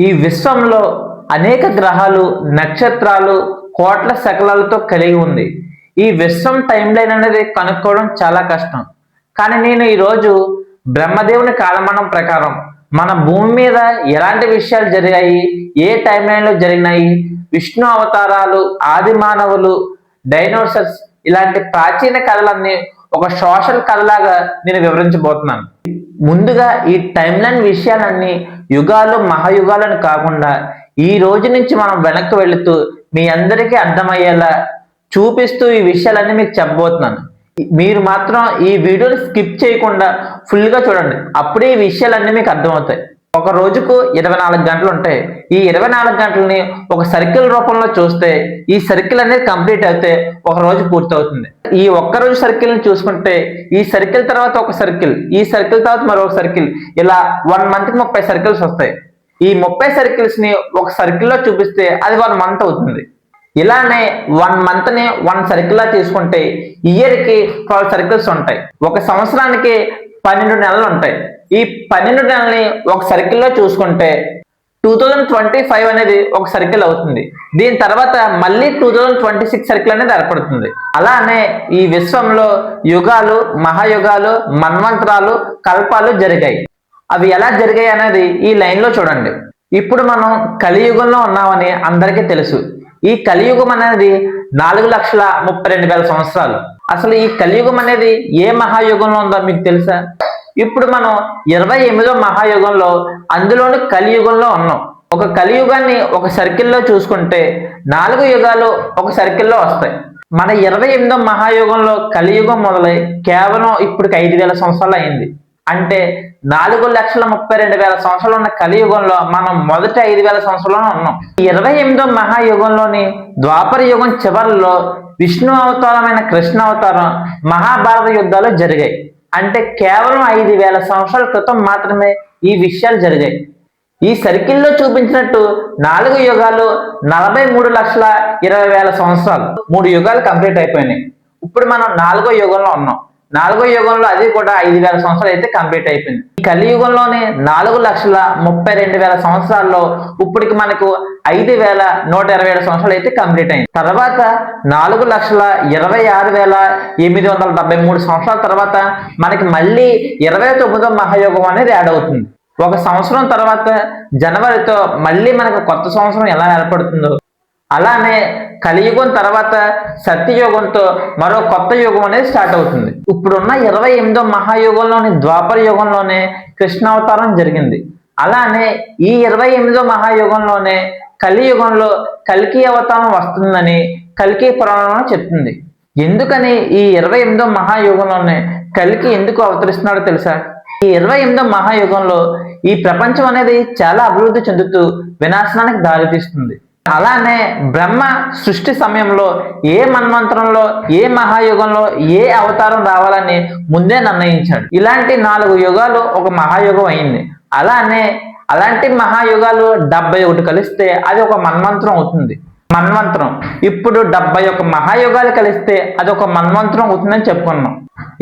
ఈ విశ్వంలో అనేక గ్రహాలు, నక్షత్రాలు, కోట్ల శకలాలతో కలిగి ఉంది. ఈ విశ్వం టైం లైన్ అనేది కనుక్కోవడం చాలా కష్టం. కానీ నేను ఈరోజు బ్రహ్మదేవుని కాలమానం ప్రకారం మన భూమి మీద ఎలాంటి విషయాలు జరిగాయి, ఏ టైం లైన్లో జరిగినాయి, విష్ణు అవతారాలు, ఆది మానవులు, డైనోసర్స్ ఇలాంటి ప్రాచీన కథలన్నీ ఒక సోషల్ కథలాగా నేను వివరించబోతున్నాను. ముందుగా ఈ టైం లైన్ విషయాలన్నీ యుగాలు, మహాయుగాలను కాకుండా ఈ రోజు నుంచి మనం వెనక్కి వెళుతూ మీ అందరికీ అర్థమయ్యేలా చూపిస్తూ ఈ విషయాలన్నీ మీకు చెప్పబోతున్నాను. మీరు మాత్రం ఈ వీడియోని స్కిప్ చేయకుండా ఫుల్గా చూడండి, అప్పుడే ఈ విషయాలన్నీ మీకు అర్థమవుతాయి. ఒక రోజుకు 24 గంటలు ఉంటాయి. ఈ 24 గంటలని ఒక సర్కిల్ రూపంలో చూస్తే ఈ సర్కిల్ అనేది కంప్లీట్ అయితే ఒక రోజు పూర్తవుతుంది. ఈ ఒక్కరోజు సర్కిల్ ని చూసుకుంటే ఈ సర్కిల్ తర్వాత ఒక సర్కిల్, ఈ సర్కిల్ తర్వాత మరొక సర్కిల్, ఇలా 1 మంత్ కి 30 సర్కిల్స్ వస్తాయి. ఈ 30 సర్కిల్స్ ని ఒక సర్కిల్లో చూపిస్తే అది 1 మంత్ అవుతుంది. ఇలానే 1 మంత్ ని 1 సర్కిల్ లా తీసుకుంటే ఇయర్ కి 12 సర్కిల్స్ ఉంటాయి. ఒక సంవత్సరానికి 12 నెలలు ఉంటాయి. ఈ 12 నెలల్ని ఒక సర్కిల్లో చూసుకుంటే 2025 అనేది ఒక సర్కిల్ అవుతుంది. దీని తర్వాత మళ్ళీ 2026 సర్కిల్ అనేది ఏర్పడుతుంది. అలానే ఈ విశ్వంలో యుగాలు, మహాయుగాలు, మన్వంతరాలు, కల్పాలు జరిగాయి. అవి ఎలా జరిగాయి అనేది ఈ లైన్లో చూడండి. ఇప్పుడు మనం కలియుగంలో ఉన్నామని అందరికీ తెలుసు. ఈ కలియుగం అనేది 4,32,000 సంవత్సరాలు. అసలు ఈ కలియుగం అనేది ఏ మహాయుగంలో ఉందో మీకు తెలుసా? ఇప్పుడు మనం 28వ మహాయుగంలో, అందులోని కలియుగంలో ఉన్నాం. ఒక కలియుగాన్ని ఒక సర్కిల్లో చూసుకుంటే 4 యుగాలు ఒక సర్కిల్లో వస్తాయి. మన 28వ మహాయుగంలో కలియుగం మొదలై కేవలం ఇప్పటికి 5,000 సంవత్సరాలు అయింది. అంటే 4,32,000 సంవత్సరాలు ఉన్న కలియుగంలో మనం మొదటి 5,000 సంవత్సరాల్లో ఉన్నాం. 28వ మహాయుగంలోని ద్వాపర యుగం చివరిలో విష్ణు అవతారమైన కృష్ణ అవతారం, మహాభారత యుద్ధాలు జరిగాయి. అంటే కేవలం 5,000 సంవత్సరాల క్రితం మాత్రమే ఈ విషయాలు జరిగాయి. ఈ సర్కిల్లో చూపించినట్టు 4 యుగాలు 43,20,000 సంవత్సరాలు, 3 యుగాలు కంప్లీట్ అయిపోయినాయి. ఇప్పుడు మనం 4వ యుగంలో ఉన్నాం. 4వ యుగంలో అది కూడా 5,000 సంవత్సరాలు అయితే కంప్లీట్ అయిపోయింది. ఈ కలియుగంలోనే 4,32,000 సంవత్సరాల్లో ఇప్పటికి మనకు 5,127 సంవత్సరాలు అయితే కంప్లీట్ అయింది. తర్వాత 4,26,873 సంవత్సరాల తర్వాత మనకి మళ్ళీ 29వ మహాయుగం అనేది యాడ్ అవుతుంది. ఒక సంవత్సరం తర్వాత జనవరితో మళ్ళీ మనకు కొత్త సంవత్సరం ఎలా ఏర్పడుతుందో అలానే కలియుగం తర్వాత సత్యయుగంతో మరో కొత్త యుగం అనేది స్టార్ట్ అవుతుంది. ఇప్పుడున్న 28వ మహాయుగంలోని ద్వాపర యుగంలోనే కృష్ణావతారం జరిగింది. అలానే ఈ 28వ మహాయుగంలోనే కలియుగంలో కల్కి అవతారం వస్తుందని కల్కి పురాణంలో చెప్తుంది. ఎందుకని ఈ 28వ మహాయుగంలోనే కల్కి ఎందుకు అవతరిస్తున్నాడో తెలుసా? ఈ 28వ మహాయుగంలో ఈ ప్రపంచం అనేది చాలా అభివృద్ధి చెందుతూ వినాశనానికి దారితీస్తుంది. అలానే బ్రహ్మ సృష్టి సమయంలో ఏ మన్వంతరంలో, ఏ మహాయుగంలో ఏ అవతారం రావాలని ముందే నిర్ణయించాడు. ఇలాంటి 4 యుగాలు ఒక మహాయుగం అయింది. అలాంటి మహాయుగాలు 71 కలిస్తే అది ఒక మన్వంతరం అవుతుంది. మన్వంతరం ఇప్పుడు 71 మహాయుగాలు కలిస్తే అది ఒక మన్వంతరం అవుతుందని చెప్పుకున్నాం.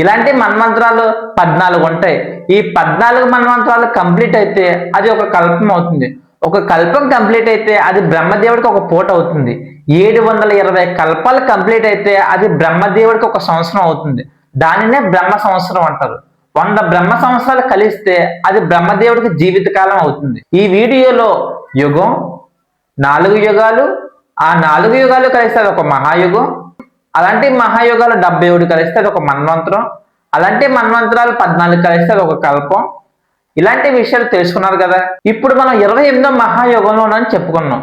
ఇలాంటి మన్వంతరాలు 14 ఉంటాయి. ఈ 14 మన్వంతరాలు కంప్లీట్ అయితే అది ఒక కల్పం అవుతుంది. ఒక కల్పం కంప్లీట్ అయితే అది బ్రహ్మదేవుడికి ఒక పూట అవుతుంది. 720 కల్పాలు కంప్లీట్ అయితే అది బ్రహ్మదేవుడికి ఒక సంవత్సరం అవుతుంది. దానినే బ్రహ్మ సంవత్సరం అంటారు. 100 బ్రహ్మ సంవత్సరాలు కలిస్తే అది బ్రహ్మదేవుడికి జీవితకాలం అవుతుంది. ఈ వీడియోలో యుగం, 4 యుగాలు, ఆ 4 యుగాలు కలిస్తే అది ఒక మహాయుగం, అలాంటి మహాయుగాలు 71 కలిస్తే అది ఒక మన్వంతరం, అలాంటి మన్వంతరాలు 14 కలిస్తే అది ఒక కల్పం. ఇలాంటి విషయాలు తెలుసుకున్నారు కదా. ఇప్పుడు మనం 28వ మహాయుగంలో ఉన్నామని చెప్పుకున్నాం.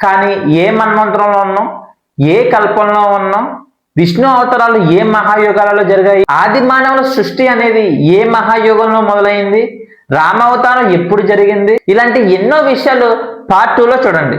కానీ ఏ మన్వంతరంలో ఉన్నాం, ఏ కల్పంలో ఉన్నాం, విష్ణు అవతారాలు ఏ మహాయుగాలలో జరిగాయి, ఆది మానవుల సృష్టి అనేది ఏ మహాయుగంలో మొదలైంది, రామావతారం ఎప్పుడు జరిగింది, ఇలాంటి ఎన్నో విషయాలు పార్ట్ 2లో చూడండి.